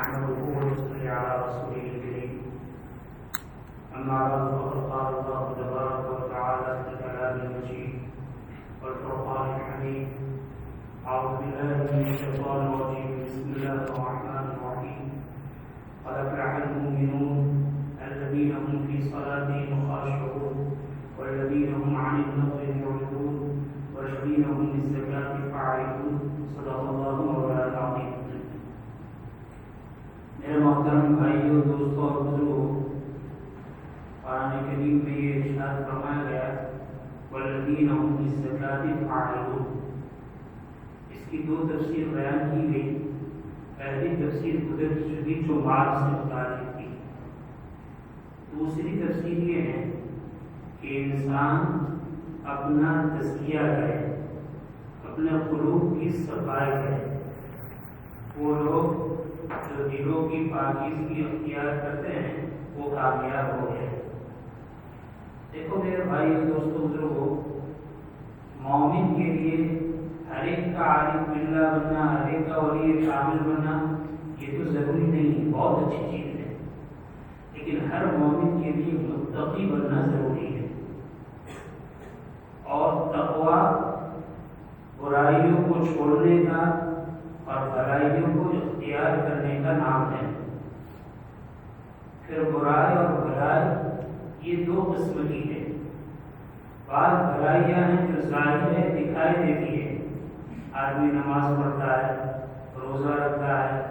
نحمده ونصلي على رسوله الكريم أما بعد فقد قال الله تبارك وتعالى في الكلام المجيد والفرقان الحميد أعوذ بالله من الشيطان الرجيم بسم الله الرحمن الرحيم قد أفلح المؤمنون الذين هم في صلاتهم خاشعون والذين هم عن اللغو معرضون والذين هم للزكاة فاعلون صدق الله مولانا العظيم. میرے محترم بھائیوں، دوستوں اور بزرگوں، قرآن کریم میں یہ ارشاد فرمایا گیا والذین هم للزکاة فاعلون. اس کی دو تفسیر بیان کی گئی. پہلی تفسیر قدرت شدید جو مال سے متعلق تھی. دوسری تفسیر یہ ہے کہ انسان اپنا تزکیہ کرے، اپنے قلوب کی صفائی کرے. وہ لوگ جو دلوں کی پاکیزگی اختیار کرتے ہیں وہ کامیاب ہو گئے. دیکھو میرے بھائی دوستوں بزرگوں، مومن کے لیے ہر ایک کا عارف باللہ بننا، ہر ایک کا ولی کامل بننا یہ تو ضروری نہیں ہے، بہت اچھی چیز ہے، لیکن ہر مومن کے لیے متقی بننا ضروری ہے. اور تقویٰ برائیوں کو چھوڑنے کا اور بھلائیوں کو اختیار کرنے کا نام ہے. پھر برائی اور بھلائی یہ دو قسم کی ہے. بعض بھلائیاں ہیں جو ظاہر ہے، دکھائی دیتی ہے. آدمی نماز پڑھتا ہے، روزہ رکھتا ہے،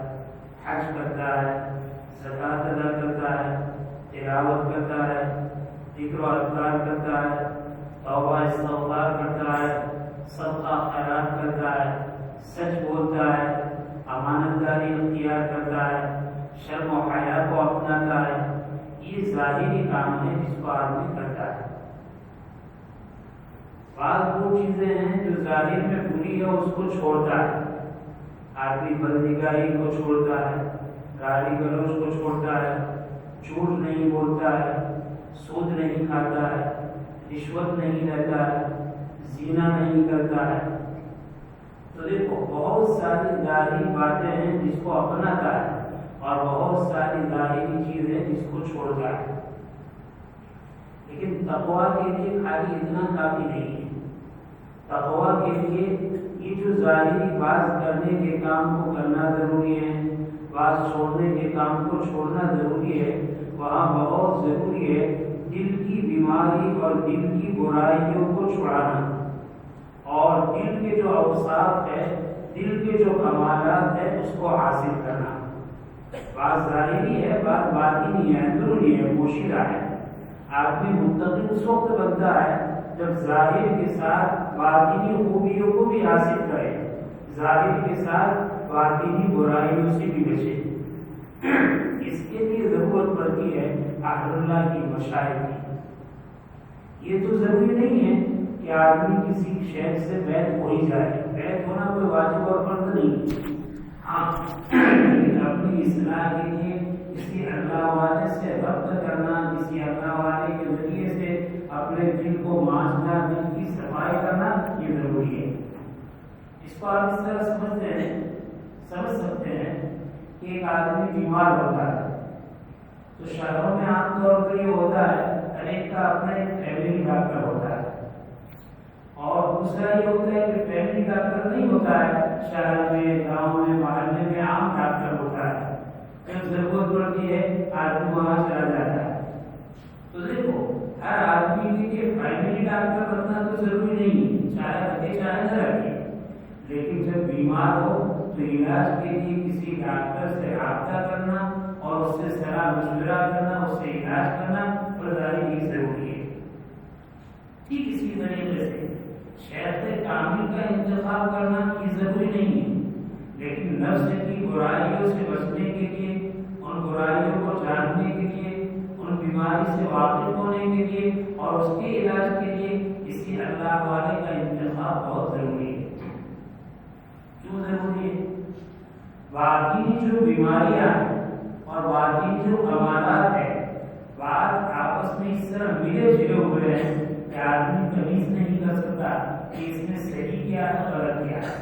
حج کرتا ہے، زکوٰۃ ادا کرتا ہے، تلاوت کرتا ہے، ذکر و اذکار کرتا ہے، توبہ استغفار کرتا ہے، صدقہ خیرات کرتا ہے، سچ بولتا ہے، امانت داری اختیار کرتا ہے، شرم و حیا کو اپناتا ہے. یہ ظاہری کام ہے جس کو آدمی کرتا ہے. بعض وہ چیزیں ہیں جو ظاہر میں بری ہے اس کو چھوڑتا ہے. آدمی بدنگاہی کو چھوڑتا ہے، گالی گلوچ کو چھوڑتا ہے، جھوٹ نہیں بولتا ہے، سود نہیں کھاتا ہے، رشوت نہیں لیتا ہے، زنا نہیں کرتا ہے. تو دیکھو بہت ساری ظاہری باتیں ہیں جس کو اپناتا ہے اور بہت ساری ظاہری چیزیں جس کو چھوڑتا ہے. لیکن تقویٰ کے لیے خالی اتنا کافی نہیں ہے. تقویٰ کے لیے یہ جو ظاہری بعض کرنے کے کام کو کرنا ضروری ہے، بعض چھوڑنے کے کام کو چھوڑنا ضروری ہے، وہاں بہت ضروری ہے دل کی بیماری اور دل کی برائیوں کو چھڑانا اور دل کے جو اوصاف ہے، دل کے جو کمالات ہے اس کو حاصل کرنا. بعض ظاہری ہے، بعض باطنی ہے، اندرونی ہے، پوشیدہ ہے. آدمی متقی اس وقت بنتا ہے جب ظاہر کے ساتھ باطنی خوبیوں کو بھی حاصل کرے، ظاہر کے ساتھ باطنی برائیوں سے بھی بچے. اس کے لیے ضرورت پڑتی ہے اہل اللہ کی، مشائخ کی. یہ تو ضروری نہیں ہے کہ آدمی کسی شیخ سے بیعت ہو ہی جائے. بیعت ہونا کوئی واجب اور فرض نہیں. ہاں، لیکن اپنی اصلاح کے لیے کسی اللہ والے سے ربط کرنا، کسی اللہ والے کے ذریعے سے اپنے دل کو مانچنا، دل کی صفائی کرنا یہ ضروری ہے. اس کو آپ اس طرح سمجھ سکتے ہیں کہ ایک آدمی بیمار ہوتا ہے تو شہروں میں عام طور پر یہ ہوتا ہے ہر ایک کا اپنا ایک فیملی ڈاکٹر ہوتا ہے، اور دوسرا یہ ہوتا ہے کہ فیملی ڈاکٹر نہیں ہوتا ہے، شہر میں، گاؤں میں، محلے میں عام ڈاکٹر ہوتا ہے. جب ضرورت پڑتی ہے آدمی وہاں چلا جاتا ہے. تو دیکھو ہر آدمی کے لیے فیملی ڈاکٹر بننا تو ضروری نہیں، چاہے رکھے چاہے نہ رکھے، لیکن جب بیمار ہو تو علاج کے لیے کسی ڈاکٹر سے رابطہ کرنا اور اس سے صلاح مشورہ کرنا، اس سے علاج کرنا برداری ضروری ہے. ٹھیک اسی طریقے سے شیخ کامل کا انتخاب کرنا یہ ضروری نہیں ہے، لیکن نفس کی برائیوں سے بچنے کے لیے، ان برائیوں کو جاننے کے لیے، ان بیماری سے واقف ہونے کے لیے اور اس کے علاج کے لیے کسی اللہ والے کا انتخاب بہت ضروری ہے. کیوں ضروری ہے؟ باطنی جو بیماریاں ہیں اور باطنی جو کمالات ہیں، بات آپس میں اس طرح ملے جلے ہوئے ہیں کہ آدمی تمیز نہیں کر سکتا کہ اس میں صحیح کیا ہے غلط کیا ہے.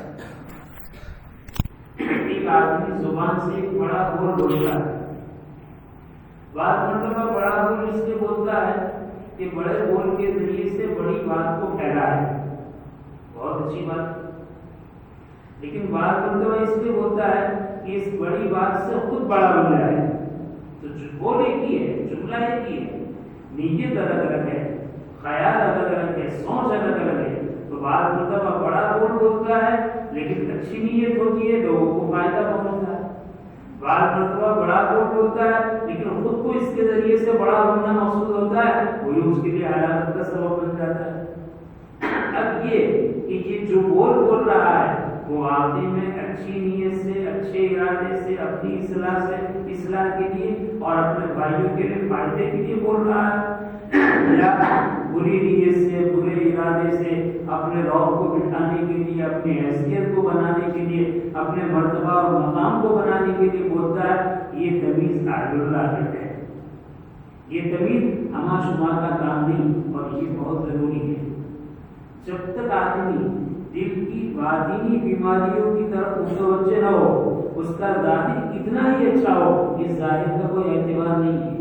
ایک ایک آدمی زبان سے ایک بڑا بول بولتا ہے، بعض مرتبہ بڑا بول اس لیے بولتا ہے کہ بڑے بول کے ذریعے سے بڑی بات کو پھیلائے، بہت اچھی بات، لیکن بعض مرتبہ اس لیے بولتا ہے کہ اس بڑی بات سے خود بڑا بن جائے۔ تو بول ایک ہی ہے، جملہ ایک ہی ہے، نیت الگ الگ ہے، خیال الگ الگ ہے، سوچ الگ الگ ہے۔ تو بعض مرتبہ بڑا بول بولتا ہے لیکن اچھی نیت ہوتی ہے، لوگوں کو فائدہ پہنچتا ہے۔ بعض مرتبہ بڑا بول بولتا ہے لیکن خود کو اس کے ذریعے سے بڑا بننا مقصود ہوتا ہے، وہی اس کے لیے ہلاکت کا سبب بن جاتا ہے۔ اب یہ جو بول رہا ہے وہ واقعی میں اچھی نیت سے، اچھے ارادے سے، اپنی اصلاح کے لیے اور اپنے بھائیوں کے لیے فائدے کے لیے بول رہا ہے، یا بری نیت سے، برے ارادے سے، اپنے روح کو بٹھانے کے لیے، اپنی حیثیت کو بنانے کے لیے، اپنے مرتبہ اور مقام کو بنانے کے لیے بولتا ہے۔ یہ تمیز اہل اللہ کرتے ہیں، یہ تمیز ہمہ شمار کا کام نہیں، اور یہ بہت ضروری ہے۔ جب تک آدمی دل کی باطنی بیماریوں کی طرف متوجہ نہ ہو، اس کا ظاہر کتنا ہی اچھا ہو، اس ظاہر کا کوئی اعتبار نہیں ہے۔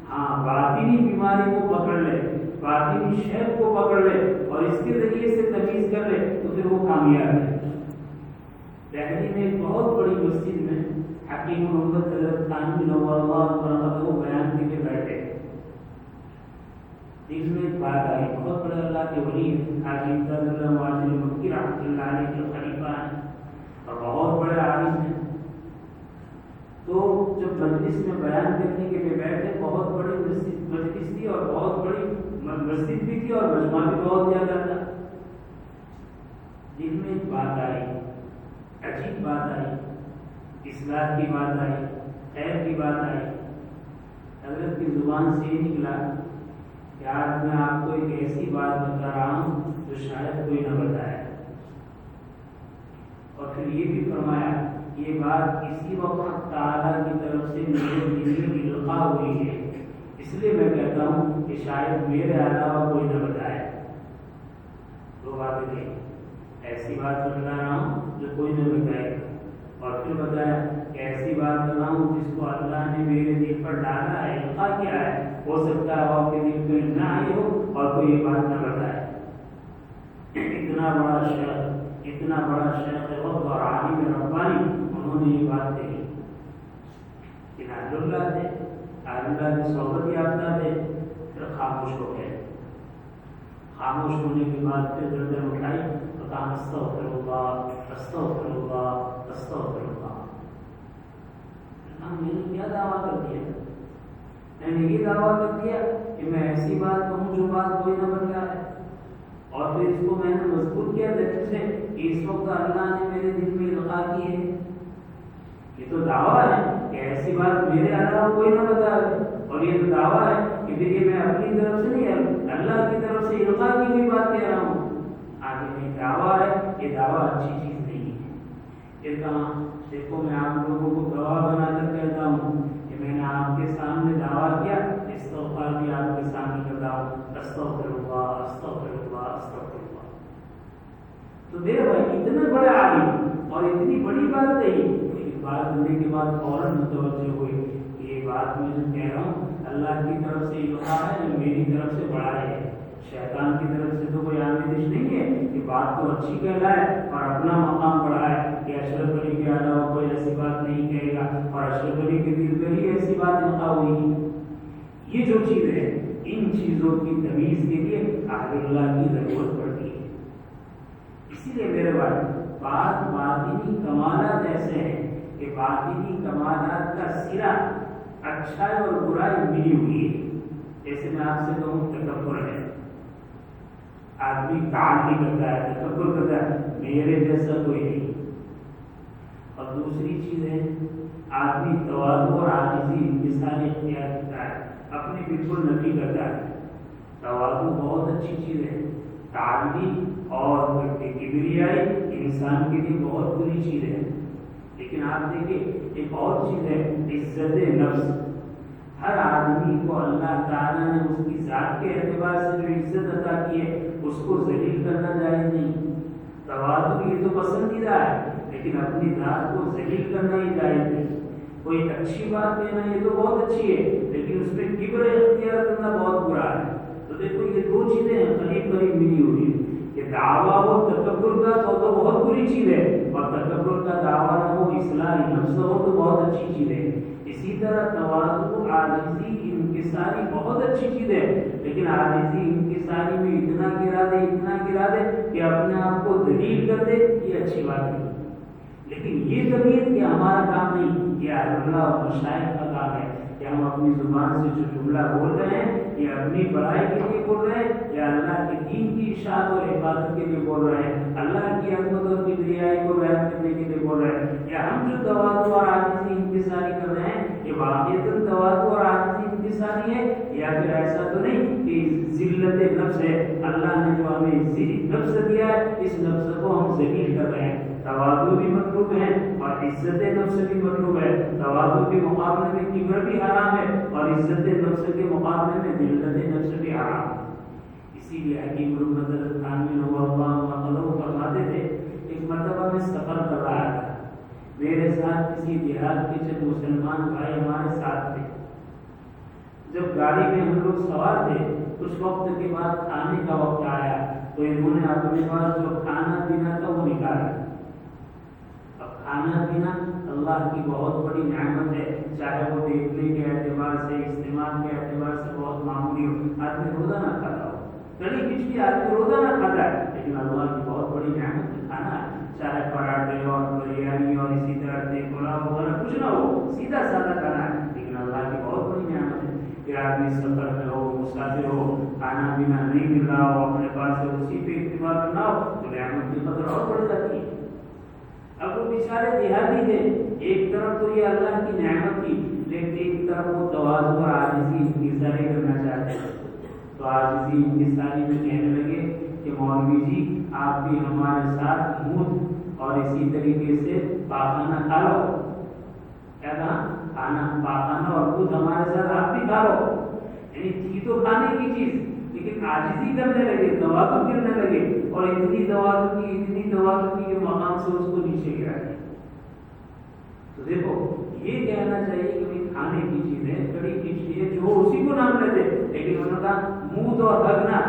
ہاں، باطنی بیماری کو پکڑ لے، باطنی شہر کو پکڑ لے اور اس کے ذریعے سے تمیز کر لے تو پھر وہ کامیاب ہے۔ دہلی میں ایک بہت بڑی مسجد میں حکیم محمد حضرت تھانوی نور اللہ برکاتہ وہ بیان کے لیے بیٹھے، دل میں ایک بات آئی، بہت بڑے اللہ کے ولی حاجی امتیاز اللہ معاذ مکی رحمۃ اللہ علیہ کے خلیفہ ہیں اور بہت بڑے عالم ہیں۔ تو جب مجلس میں بیان کرنے کے لیے بیٹھے، بہت بڑی مجلس تھی اور بہت بڑی مسجد بھی تھی اور مجمع بھی بہت زیادہ تھا۔ دل میں ایک بات آئی، عجیب بات آئی، اصلاح کی بات آئی، خیر کی بات آئی۔ حضرت کی زبان سے یہ نکلا کہ آج میں آپ کو ایک ایسی بات بتا رہا ہوں جو شاید کوئی نہ بتایا، اور پھر یہ بھی فرمایا یہ بات اسی وقت تعالیٰ کی طرف سے میرے دل میں القاء ہوئی ہے، اس لیے میں کہتا ہوں کہ شاید میرے علاوہ کوئی نہ بتائے۔ دو باتیں نہیں، ایسی بات بتا رہا ہوں جو کوئی نہ بتائے، اور پھر بتایا کہ ایسی بات بتا رہا ہوں جس کو اللہ نے میرے دل پر ڈالا ہے، القاء کیا ہے، ہو سکتا ہے آپ کے دل میں نہ آئی ہو اور کوئی یہ بات نہ بتائے۔ اتنا بڑا شیخ وقت اور عالم ربانی، انہوں نے یہ بات کہی کہ اہل اللہ تھے، اہل اللہ کی صحبت یافتہ تھے، پھر خاموش ہو گئے۔ خاموش ہونے کے بعد پھر گردن اٹھائی تو کہا استغفر اللہ استغفر اللہ استغفر اللہ۔ میں نے کیا دعویٰ کر دیا؟ میں نے یہ دعویٰ کر دیا کہ میں ایسی بات کہوں جو بات کوئی نہ بن رہا ہے، اور پھر اس کو میں نے مضبوط کیا دلیل سے کہ اس وقت اللہ نے میرے دل میں القاء کی ہے۔ یہ تو دعویٰ ہے کہ ایسی بات میرے علاوہ کوئی نہ بتا ہے، اور یہ تو دعویٰ ہے کہ پھر یہ میں اپنی طرف سے نہیں، اللہ کی طرف سے القاء کی ہوئی بات کہہ رہا ہوں۔ آگے نہیں، دعویٰ ہے، یہ دعویٰ اچھی چیز نہیں ہے۔ پھر کہاں دیکھو میں آپ لوگوں کو گواہ بنا کر کہتا ہوں کہ میں نے آپ کے سامنے دعویٰ کیا، استغفار بھی آپ کے سامنے کرتا ہوں، استغفر اللہ استغفر اللہ استغفر اللہ۔ تو میرے بھائی اتنا بڑا عالم اور اتنی بڑی بات نہیں، لیکن بات کرنے کے بعد فوراً متوجہ ہوئی کہ یہ بات میں جو کہہ رہا ہوں اللہ کی طرف سے القاء ہے یا میری طرف سے بڑا ہے، شیطان کی طرف سے تو کوئی آمیزش نہیں ہے کہ بات تو اچھی کہلائے اور اپنا مقام بڑھائے کہ اشرف علی کے علاوہ کوئی ایسی بات نہیں کہے گا، اور اشرف علی کے دل میں ہی ایسی بات القاء ہوئی۔ یہ جو چیز ہے، ان چیزوں کی تمیز کے لیے اہل اللہ کی ضرورت پڑتی ہے۔ اسی لیے میرے بھائی باطنی کمالات ایسے ہیں کہ باطنی کمالات کا سرا اچھائی اور برائی ملی ہوئی ہے۔ جیسے میں آپ سے کہوں تکبر ہے، آدمی تعالی کرتا ہے، تکبر کرتا ہے میرے جیسا کوئی نہیں۔ اور دوسری چیز ہے آدمی تواضع اور عاجزی انکساری اختیار کرتا ہے، اپنی بالکل نفی کرتا ہے۔ تواضع بہت اچھی چیز ہے، تعالی اور کبریائی انسان کے لیے بہت بری چیز ہے۔ لیکن آپ دیکھیں ایک اور چیز ہے عزت نفس۔ ہر آدمی کو اللہ تعالیٰ نے اس کی ذات کے اعتبار سے جو عزت عطا کی ہے اس کو ذلیل کرنا جائز نہیں۔ تواضع یہ تو پسندیدہ ہے، لیکن اپنی ذات کو ذلیل کرنا ہی جائز نہیں. کوئی اچھی بات کہنا یہ تو بہت اچھی ہے، لیکن اس میں کبر اختیار کرنا بہت برا ہے. تو دیکھو یہ دو چیزیں قریب قریب ملی ہوئی ہیں کہ دعویٰ ہو تکبر کا تو بہت بری چیز ہے، اور تکبر کا دعویٰ نہ ہو اصلاح نفس ہو تو بہت اچھی چیز ہے. اسی طرح تواضع عاجزی انکساری بہت اچھی چیز ہے، لیکن عاجزی انکساری میں اتنا گرا دے کہ اپنے آپ کو ذلیل کر دے، یہ اچھی بات نہیں. لیکن یہ طبیعت کہ ہمارا کام نہیں، یہ اللہ اور مشائخ کا کام ہے کہ ہم اپنی زبان سے جو جملہ بول رہے ہیں یہ اپنی بڑائی کے لیے بول رہے ہیں یا اللہ کے دین کی اشاعت اور حفاظت کے لیے بول رہے ہیں، اللہ کی عظمت اور کبریائی کو بیان کرنے کے لیے بول رہے ہیں، یا ہم جو تواضع اور عاجزی انکساری کر رہے ہیں یہ واقعتاً تواضع اور عاجزی انکساری ہے، یا پھر ایسا تو نہیں کہ ذلت نفس ہے. اللہ نے جو ہمیں نفس دیا ہے اس نفس کو ہم ذلیل کر رہے ہیں. تواضع بھی مطلوب ہے اور عزت نفس بھی مطلوب ہے. تواضع کے مقابلے میں کبر بھی حرام ہے اور عزت نفس کے مقابلے میں ذلت نفس بھی حرام ہے. اسی لیے حکیم الامت تھانوی اللہ فرماتے تھے، ایک مرتبہ میں سفر کر رہا تھا، میرے ساتھ کسی دیہات کے چند مسلمان بھائی ہمارے ساتھ تھے. جب گاڑی میں ہم لوگ سوار تھے کچھ وقت کے بعد کھانے کا وقت آیا تو انہوں نے اپنے پاس جو کھانا پینا تھا وہ نکالا. کھانا پینا اللہ کی بہت بڑی نعمت ہے، چاہے وہ دیکھنے کے اعتبار سے استعمال کے اعتبار سے بہت معمولی ہو. آدمی روزہ نہ کھاتا ہو، کڑی کھچڑی آدمی روزہ نہ کھاتا ہے، لیکن اللہ کی بہت بڑی نعمت ہے کھانا ہے. چاہے پراٹھے اور بریانی اور اسی طرح سے پلاؤ وغیرہ کچھ نہ ہو، سیدھا سادہ کھانا ہے، لیکن اللہ کی بہت بڑی نعمت ہے کہ آدمی سفر میں ہو، مسافر ہو، کھانا پینا نہیں مل رہا ہو، اپنے پاس سے اسی پہ اعتماد کرنا ہو تو نعمت کی قدر اور بڑھ جاتی ہے. اب وہ بیچارے دیہاتی تھے، ایک طرف تو یہ اللہ کی نعمت تھی لیکن ایک طرف وہ تواضع اور عاجزی انکساری کرنا چاہتے ہیں. تو عاجزی انکساری میں کہنے لگے کہ مولوی جی آپ بھی ہمارے ساتھ منہ اور اسی طریقے سے پاخانہ کھا لو. کیا کہا؟ کھانا پاخانہ اور دودھ ہمارے ساتھ آپ بھی کھا لو. یعنی تھی تو کھانے کی چیز لیکن عاجزی کرنے لگے، تواضع کرنے لگے اور اتنی تواضع کی کہ مقام سے اس کو نیچے گرا دیا. تو دیکھو یہ کہنا چاہیے کہ بھائی کھانے کی چیز ہے، کڑی کی چیز ہے، جو اسی کو نام لیتے، لیکن انہوں نے کہا منہ اور اگنا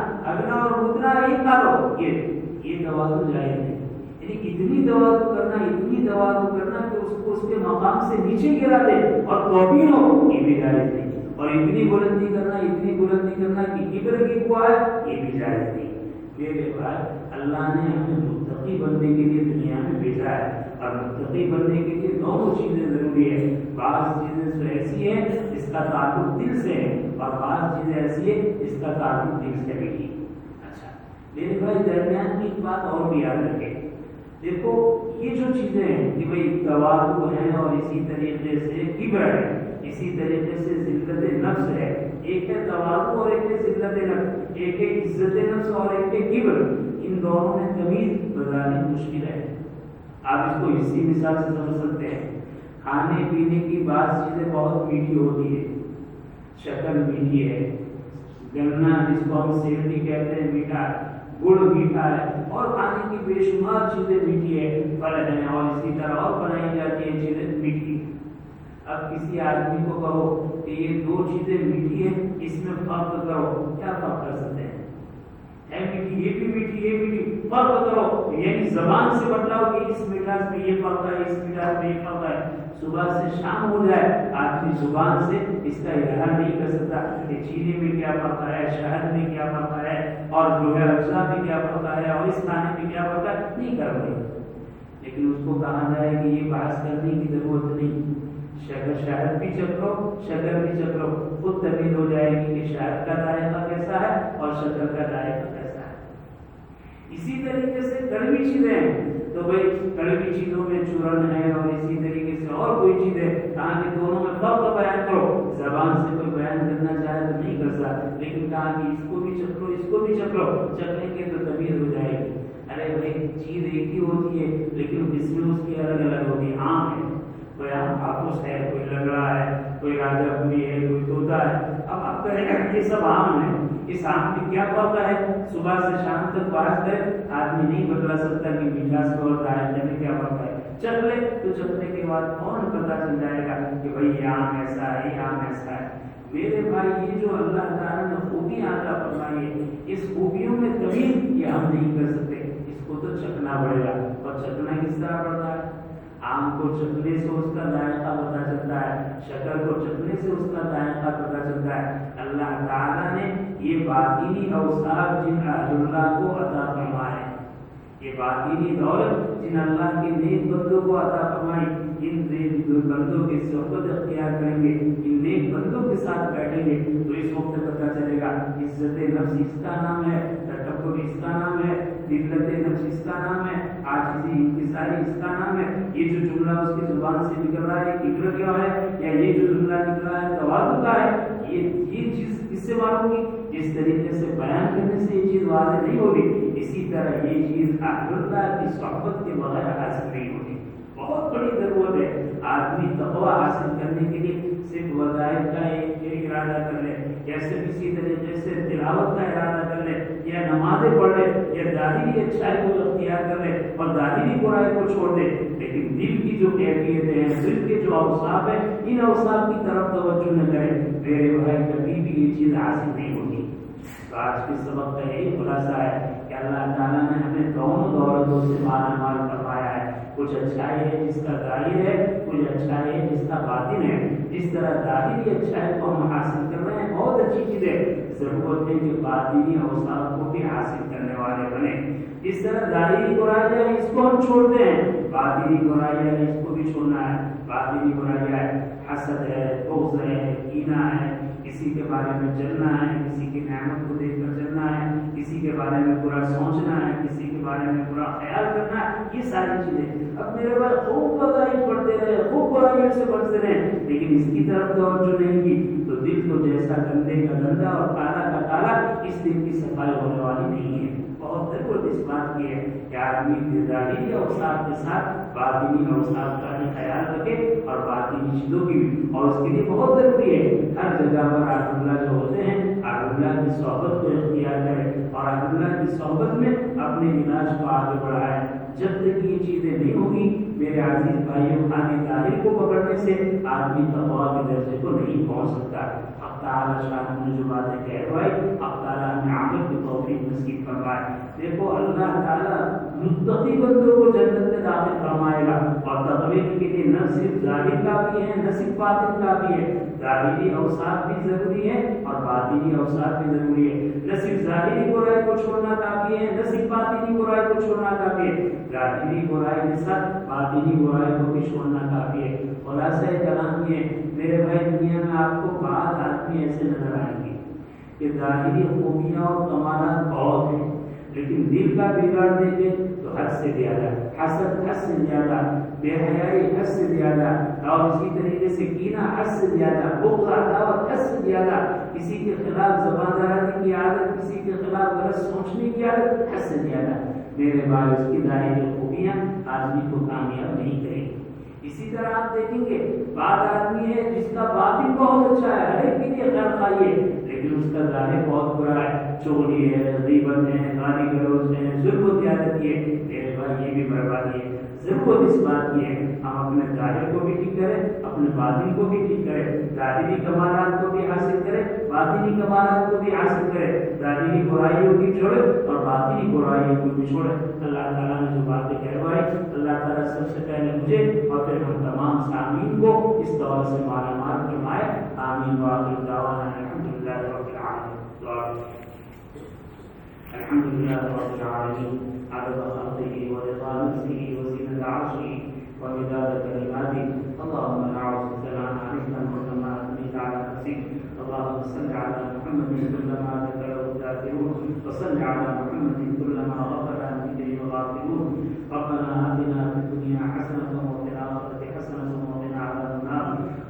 اور اتنا یہ کھا لو، یہ تواضع جائز ہے. یعنی اتنی تواضع کرنا کہ اس کو اس کے مقام سے نیچے گرا دے اور توہین ہو، یہ بھی جائز نہیں. اور اتنی بلندی کرنا کہ کبر کی ہوا ہے، یہ بھی جائز نہیں. میرے بھائی اللہ نے ہمیں متقی بننے کے لیے دنیا میں بھیجا ہے اور متقی بننے کے لیے دونوں چیزیں ضروری ہے. بعض چیزیں تو ایسی ہیں جس کا تعلق دل سے ہے اور بعض چیزیں ایسی ہیں جس کا تعلق دل سے نہیں. اچھا میرے بھائی درمیان کی ایک بات اور بھی یاد رکھے. دیکھو یہ جو چیزیں ہیں کہ بھائی تواضع ہے اور اسی طریقے سے کبر ہے، اسی طریقے سے ذلت نفس ہے. ایک ہے تواضع اور ایک ہے ذلت نفس، ایک ہے عزت نفس اور ایک ہے کبر. ان دونوں میں تمیز بتانا مشکل ہے. آپ اس کو اسی مثال سے سمجھ سکتے ہیں. کھانے پینے کی بعض چیزیں بہت میٹھی ہوتی ہے، شکر میٹھی ہے، گنا جس کو ہم سیوری کہتے ہیں میٹھا ہے، گڑ میٹھا ہے، اور کھانے کی بے شمار چیزیں میٹھی ہے، پھل ہیں اور اسی طرح اور بنائی جاتی ہیں چیزیں میٹھی. اب کسی آدمی کو کہو کہ یہ دو چیزیں میٹھی ہیں، اس میں فرق کرو، کیا فرق کر سکتے ہیں؟ میٹھی یہ بھی میٹھی یہ بھی فرق کرو، یعنی زبان سے بتلاؤ کہ اس مٹھاس میں یہ فرق ہے، اس مٹھاس میں یہ فرق ہے. صبح سے شام ہو جائے آدمی زبان سے اس کا اظہار نہیں کر سکتا کہ چینے میں کیا فرق ہے، شہد میں کیا فرق ہے، اور جو ہے اجزا میں کیا فرق ہے، اور اس کھانے میں کیا فرق ہے، نہیں کر رہے. لیکن اس کو کہا جائے کہ یہ بحث کرنے کی ضرورت نہیں، شہد بھی چکھ لو، شکر بھی چکھ لو، خود تمیز ہو جائے گی کہ شہد کا ذائقہ کیسا ہے اور شکر کا ذائقہ کیسا ہے. اسی طریقے سے کڑوی چیزیں ہیں تو بھائی کڑوی چیزوں میں چورن ہے اور اسی طریقے سے اور کوئی چیز ہے، کہاں کہ دونوں میں فرق بیان کرو. زبان سے کوئی بیان کرنا چاہے تو نہیں کر سکتا، لیکن کہا کہ اس کو بھی چکھ لو اس کو بھی چکھ لو، چکھنے کے تو تمیز ہو جائے گی. ارے بھائی چیز ایک ہی ہوتی ہے لیکن قسمیں اس کی الگ الگ ہوتی ہیں. عام ہے، کوئی عام ہاپس ہے، کوئی لنگڑا ہے، کوئی راجا پوری ہے، کوئی طوطا ہے. اب آپ کہیں یہ سب عام ہے، اس آنکھ میں کیا پڑتا ہے؟ صبح سے شام تک بارش کرے آدمی نہیں بتلا سکتا کہ مجاز میں اور ظاہر میں کیا پڑتا ہے. چکھ لے تو چکھنے کے بعد کون پتہ چل جائے گا کہ بھائی یہ آم ایسا ہے، یہ آم ایسا ہے. میرے بھائی یہ جو اللہ تعالیٰ نے خوبیاں عطا فرمائی ہے، اس خوبیوں میں کمی یہ ہم نہیں کر سکتے. اس کو تو چکھنا پڑے گا. اور چکھنا کس طرح پڑتا ہے؟ آم کو چکھنے سے اس کا ذائقہ پتہ چلتا ہے، شکر کو چکھنے سے اس کا ذائقہ پتہ چلتا ہے. اللہ تعالیٰ نے یہ باطنی اوصاف جن اللہ کو عطا فرمائے، یہ باطنی دولت جن اللہ کے نیک بندوں کو عطا فرمائی، ان نیک بندوں کی صحبت اختیار کریں گے، ان نیک بندوں کے ساتھ بیٹھیں گے تو اس وقت پتہ چلے گا عزت نفس اس کا نام ہے، تکبر اس کا نام ہے، ذلت نفس اس کا نام ہے، عاجزی انکساری اس کا نام ہے. یہ جو جملہ اس کی زبان سے نکل رہا ہے کبر کیا ہے، یا یہ جو جملہ نکل رہا ہے تواضع کا ہے، یہ چیز کس سے معلوم ہوگی؟ اس طریقے سے بیان کرنے سے یہ چیز واضح نہیں ہوگی. اسی طرح یہ چیز اللہ کی صحبت کے بغیر حاصل نہیں ہوگی. بہت بڑی ضرورت ہے آدمی تقوی حاصل کرنے کے لیے صرف وظائف کا ایک ارادہ کر لے، یا صرف اسی طریقے سے تلاوت کا ارادہ کر لے، یا نمازیں پڑھ لے، یا ظاہری اچھائی کو اختیار کر لے اور ظاہری برائی کو چھوڑ دے. لیکن دل کی جو کیفیتیں ہیں، دل کے جو اوصاف ہیں، ان اوصاف کی طرف توجہ نہ کرے، میرے بھائی کبھی بھی یہ چیز حاصل نہیں ہوگی. تو آج کے سبق کا یہی خلاصہ ہے کہ اللہ تعالیٰ نے ہمیں دونوں دولتوں سے مالا مال کروایا ہے. کچھ اچھائی ہے جس کا ظاہر ہے، کچھ اچھائی ہے جس کا باطن ہے. جس طرح ظاہری اچھائی کو ہم حاصل کر رہے ہیں بہت اچھی چیز ہے، ضرورت ہے کہ باطنی اوصاف کو بھی حاصل کرنے والے بنے. جس طرح ظاہری برائیاں اس کو ہم چھوڑتے ہیں، باطنی برائیاں اس کو بھی چھوڑنا ہے. باطنی برائیاں حسد ہے، بغض ہے، کینہ ہے، کسی کے بارے میں جلنا ہے، کسی کی نعمت کو دیکھ کر جلنا ہے، کسی کے بارے میں برا سوچنا ہے، کسی کے بارے میں برا خیال کرنا ہے. یہ ساری چیزیں اب میرے بھائی خوب وظائف پڑھتے رہے، خوب برائیوں سے بچتے رہے، لیکن اس کی طرف توجہ نہیں کی تو دل تو جیسا گندے کا گندا اور کالا کا کالا، اس دل کی صفائی ہونے والی نہیں ہے. بہت ضرورت اس بات کی ہے کہ آدمی ظاہری اوصاف کے ساتھ باطنی اوصاف کا بھی خیال رکھے اور باطنی چیزوں کی بھی. اور اس کے لیے بہت ضروری ہے ہر جگہ پر عارف اللہ جو ہوتے ہیں عارف اللہ کی صحبت کو اختیار کرے اور عارف اللہ کی صحبت میں اپنے علاج کو آگے بڑھائے. جب تک یہ چیزیں نہیں ہوگی میرے عزیز بھائیوں، خالی ظاہر کو پکڑنے سے آدمی تقویٰ کے درجے کو نہیں پہنچ سکتا. حق تعالیٰ شاہ نے جو باتیں کہلوائی، حق تعالیٰ نے عمل کی توفیق نصیب فرمائے. دیکھو اللہ تعالیٰ متقی بندوں کو جنت میں داخل فرمائے گا. اور تقوی کے لیے نہ صرف ظاہر کافی ہے، نہ صرف باطن کافی ہے، ظاہری اوصاف بھی ضروری ہے اور باطنی اوصاف بھی ضروری ہے. نہ صرف ظاہری برائی کو چھوڑنا کافی ہے، نہ صرف باطنی برائی کو چھوڑنا کافی ہے، ظاہری برائی کے ساتھ باطنی برائی کو بھی چھوڑنا کافی ہے. خلاصہ کلام یہ میرے بھائی، دنیا میں آپ کو بعض آدمی ایسے نظر آئیں گے کہ ظاہری خوبیاں اور کمالات بہت ہیں، لیکن دل کا بگاڑ دیں گے تو حد سے زیادہ، حسد حد سے زیادہ، بے حیائی حد سے زیادہ، اور اسی طریقے سے کینہ حد سے زیادہ، بغض عداوت حد سے زیادہ، کسی کے خلاف زبان دراز کی عادت، کسی کے خلاف غلط سوچنے کی عادت حد سے زیادہ. میرے بھائی اس کی ظاہری خوبیاں آدمی کو کامیاب نہیں کریں گی. اسی طرح آپ دیکھیں گے بعض آدمی ہے جس کا باطن بہت اچھا ہے، ہر ایک کے لیے خیر خواہی ہے، لیکن اس کا ظاہر بہت برا ہے، چوری ہے، غیبت ہے، گالی گلوچ ہے، ظلم و زیادتی ہے. میرے بھائی یہ بھی بربادی ہے. ضرورت اس بات کی ہے ہم اپنے ظاہر کو بھی ٹھیک کریں، اپنے باطن کو بھی ٹھیک کریں، ظاہری کمالات کو بھی حاصل کریں، باطنی کمالات کو بھی حاصل کریں، ظاہری برائیوں کی چھوڑے اور باطنی برائیوں کو بھی چھوڑے. اللہ تعالیٰ نے جو باتیں کہلوائی، اللہ تعالیٰ سب سے پہلے مجھے اور پھر ہم تمام سامعین کو اس طور سے مالا مال فرمائے. آمین. وآخر دعوانا الحمدللہ رب العالمین. الحمد لله رب العالمين عدد خلقه ورضا نفسه وزنة عرشه ومداد كلماته. اللهم نعوذ بك أن علمنا كلما أثنيت على نفسك. اللهم صل على محمد كلما ذكره الذاكرون وصل على محمد كلما غفل عن ذكره الغافلون. ربنا آتنا في الدنيا حسنة وفي الآخرة حسنة وقنا عذاب النار.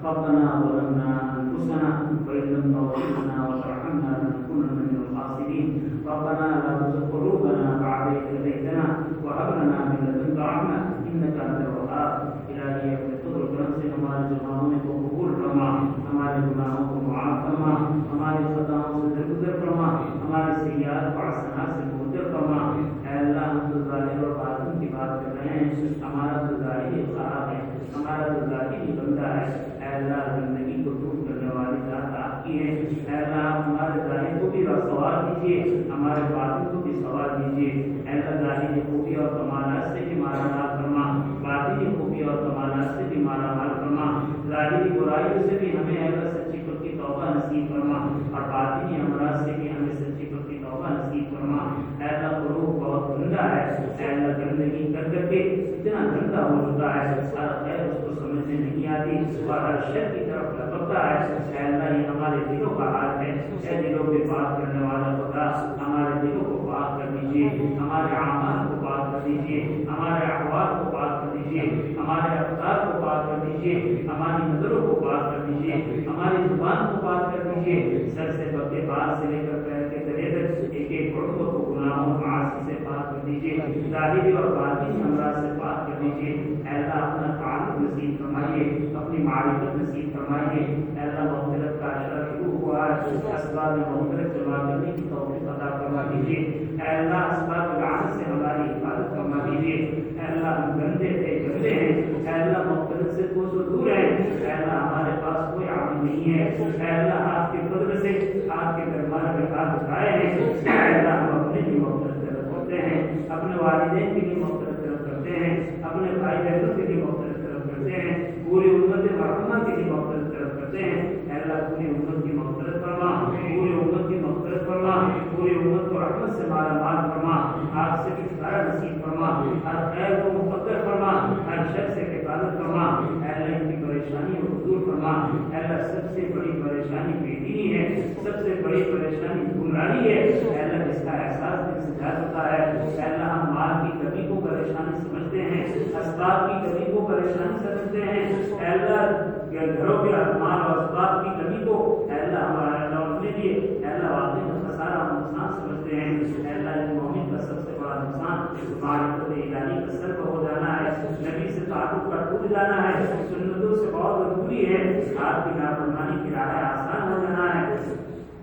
ربنا ظلمنا أنفسنا وإن لم تغفر لنا وترحمنا لنكونن من الخاسرين. ربنا لا تزغ قلوبنا بعد إذ هديتنا وهب لنا من لدنك رحمة إنك أنت الوهاب. إلهي اپنے فضل و کرم سے ہمارے جو معاملے کو قبول فرما، ہمارے ہمارے گناہوں کو معاف فرما، ہماری خطاؤں سے درگزر فرما، ہمارے سیئات و حسنات سے مؤجر فرما۔ اے اللہ ہم تو ظاہر اور باطن کی بات کر رہے ہیں، ہمارا تو ظاہری خراب ہے، ہمارا تو ظاہری بندہ ہے۔ اے اللہ زندگی کو دور کرنے والی ذات آپ کی ہے۔ اے اللہ ہمارے ظاہر کو بھی سوار دیجیے، ہمارے باطن کو بھی سوار دیجیے۔ اے اللہ ظاہری خوبی اور کمالات سے بھی مالا مال فرما، باطنی خوبی اور کمالات سے بھی مالا مال فرما۔ ظاہری برائیوں سے بھی ہمیں اے اللہ سچی پکی توبہ نصیب فرما، اور باطنی امراض سے بھی ہمیں سچی پکی توبہ نصیب فرما۔ اے اللہ قلوب بہت گندا ہے، اے اللہ گندگی کر کر کے اتنا گندا ہو چکا ہے، ہر خیر اس کو سمجھنے نہیں آتی اور ہر شر کی طرف لپکتا ہے۔ اے اللہ یہ ہمارے دلوں کا حال ہے، اے دلوں پہ پاک کرنے والا خدا ہمارے دلوں کو پاک کر دیجیے، ہمارے اعمال کو پاک کر دیجیے، ہمارے احوال کو پاک کر دیجیے، ہمارے افکار کو پاک کر دیجیے، ہماری نظروں کو پاک کر دیجیے، ہماری زبان کو پاک کر دیجیے، سر سے پتے بال سے لے کر پیر کے تلے تک ایک ایک عضو کو گناہوں معاصی سے پاک کر دیجیے، ظاہری اور باطنی امراض سے پاک کر دیجیے۔ اے اللہ اپنا تعلق نصیب فرمائیے، اپنی معرفت نصیب فرمائیے۔ اے اللہ مغفرت کا اشرا شروع ہوا ہے، اسباب مغفرت جمع کرنے کی توفیق عطا فرما دیجیے۔ اے اللہ اسباب لعنت سے ہماری حفاظت فرما دیجیے۔ اے اللہ ہم گندے تھے، گندے ہیں، اے اللہ مغفرت سے کوس و دور ہیں، اے اللہ ہمارے پاس کوئی عمل نہیں ہے، اے اللہ آپ کے فضل سے آپ کے دربار میں ہاتھ اٹھائے ہیں، اے اللہ ہم اپنے لیے مغفرت طلب کرتے ہیں، اپنے والدین کے لیے مغفرت طلب کرتے ہیں، اپنے بھائی بہنوں کے لیے مغفرت طلب کرتے ہیں، پوری امت مرحومہ کے لیے مغفرت طلب کرتے ہیں۔ اے اللہ پوری امت کی مغفرت فرما، پوری امت کی مغفرت فرما، پوری امت کو رحمت سے مالا مال فرما، آپ سے چھٹکارا نصیب فرما، ہر خیر کو مقدر فرما، ہر شر سے حفاظت فرما۔ اے اللہ ان کی پریشانیوں کو دور فرما۔ اے اللہ سب سے بڑی پریشانی بے دینی ہے، سب سے بڑی پریشانی گمراہی ہے۔ اے اللہ جس کا احساس دل سے جا چکا ہے، اے اللہ ہم مال کی کمی کو پریشانی سمجھتے ہیں، اسباب کی کمی کو پریشانی سمجھتے ہیں، اے اللہ گھروں کے مال اور اسباب کی کمی کو اے اللہ ہمارے لوٹنے دیے، اے اللہ واقعی میں خسارہ اور نقصان سمجھتے ہیں۔ اے اللہ ان مومن کا سب سے بڑا نقصان معرفت الہی کا سلب ہو جانا ہے، نبی سے تعلق کا ٹوٹ جانا ہے، سنتوں سے بہت ضروری ہے، آپ کی نافرمانی کی راہ آسان ہو جانا ہے۔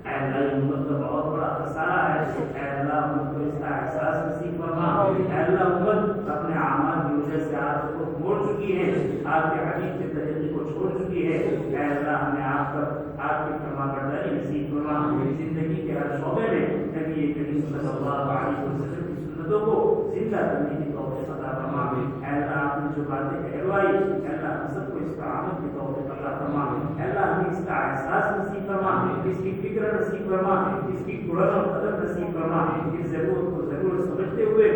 اے اللہ امت کا بہت بڑا خسارہ ہے، اے اللہ امت کو اس کا احساس نصیب فرما۔ اے اللہ امت اپنے اعمال کی وجہ سے آپ سے خود موڑ چکی ہے، آپ کے حبیب کے طریقے کو چھوڑ چکی ہے۔ اے اللہ ہمیں آپ کی فرمانبرداری نصیب فرما، زندگی کے ہر شعبے میں نبی کریم صلی اللہ علیہ وسلم کی سنتوں کو زندہ کرنے کی توفیق عطا فرما۔ اے اللہ آپ نے جو باتیں کہلوائی، اے اللہ ہم سب کو اس پر عمل کی توفیق عطا فرما۔ اے اللہ ہمیں اس کا احساس نصیب فرما، اس کی فکر نصیب فرما، اس کی قرآن اور قدر نصیب فرما، اس ضرورت کو ضرور سمجھتے ہوئے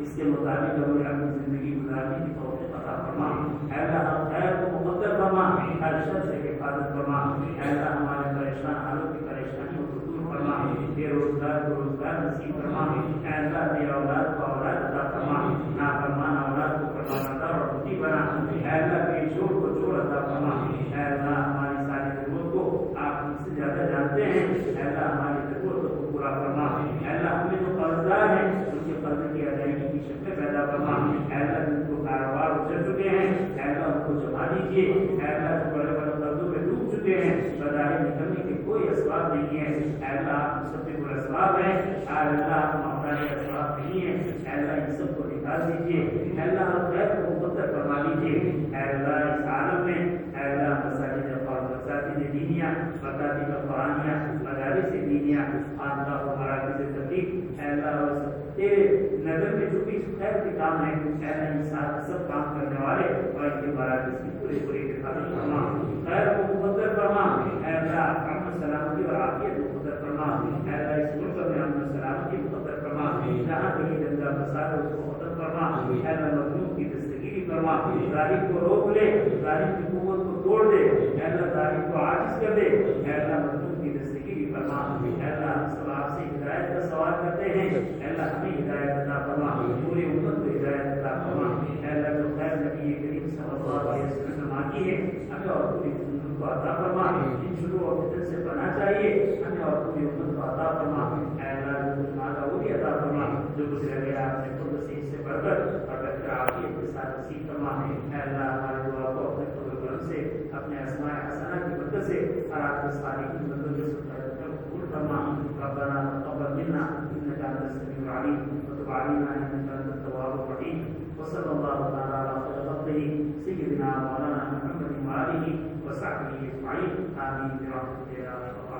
اس کے مطابق ہمیں اپنی زندگی گزارنے کی توفیق عطا فرما۔ اے اللہ ہم خیر کو مقدر فرما، ہر شر سے حفاظت فرما۔ اے اللہ ہمارے پریشان حالوں کی پریشانیوں کو دور فرما، بے روزگار کو روزگار نصیب فرما۔ اے اللہ بے اولاد کو اولاد عطا فرما، نافرمان اولاد کو فرمانبردار اور مطیع بنا۔ اے اللہ بے جوڑ کو جوڑ عطا فرما۔ اے اللہ ہماری ساری ضرورت کو آپ ہم سے زیادہ جانتے ہیں، اے اللہ ہماری ضرورت کو پورا فرما۔ اے اللہ ہمیں جو قرضدار ہیں ان کے قرض کی ادائیگی کی شکل پیدا فرما۔ اے اللہ جن کو کاروبار اچھل چکے ہیں، اے اللہ ان کو جما دیجیے۔ اے اللہ جو بڑے بڑے قرضوں میں ڈوب چکے ہیں، بظاہر نکلنے کے کوئی اسباب نہیں ہے، اے اللہ آپ مسبب الاسباب ہیں، اے اللہ آپ مخرج اسباب نہیں ہیں، اے اللہ ان سب کو نکال دیجیے۔ اے اللہ ہر خیر کو مقدر فرما دیجیے۔ اے اللہ اس عالم میں اے اللہ مساجد مساجد دینیہ، مکاتب قرآنیہ، مدارس دینیہ، خانقاہ و مراکز تبلیغ، اے اللہ تیرے نظر میں جو بھی خیر کے کام ہیں، اے اللہ ان سب کام کرنے والے اور ان کے مراکز کی پوری حفاظت فرما، خیر کو مقدر فرما۔ اے اللہ امن سلامتی اور عافیت کو مقدر فرما۔ اے اللہ اس ملک میں امن سلامتی مقدر فرما، جہاں کہیں دنگا فساد اس کو ختم فرما۔ اے اللہ مظلوم کی دستگیری فرما، ظالم کو روک لے، ظالم کی قوت کو توڑ دے، اے اللہ ظالم کو عاجز کر دے، اے اللہ مظلوم کی دستگیری فرما۔ اے اللہ ہم سب آپ سے ہدایت کا سوال کرتے ہیں، اے اللہ ہمیں ہدایت عطا فرما، پوری امت کو ہدایت عطا فرما۔ اے اللہ جو خیر نبی کریم صلی اللہ علیہ وسلم نے مانگی ہے ہمیں اور پوری امت کو عطا فرما، ان شروع اور فتن سے پناہ چاہیے ہمیں اور پوری امت کو عطا فرما۔ اے اللہ جو کچھ مانگا وہ بھی عطا فرما، جو کچھ رہ گیا آپ نے خود سے اس سے بڑھ کر اور بہتر عافیت کے ساتھ نصیب فرما۔ اے اللہ ہماری دعا کو اپنے فضل و کرم سے اپنے اسماء حسنہ کی مدد سے حالات ساری کی مدد سے قبول فرما ربنا تقبل منا انك انت السميع العليم وتب علينا انك انت التواب الرحيم وصلى الله تعالى على خير خلقه سيدنا مولانا محمد وآله وصحبه اجمعين آمين برحمتك يا ارحم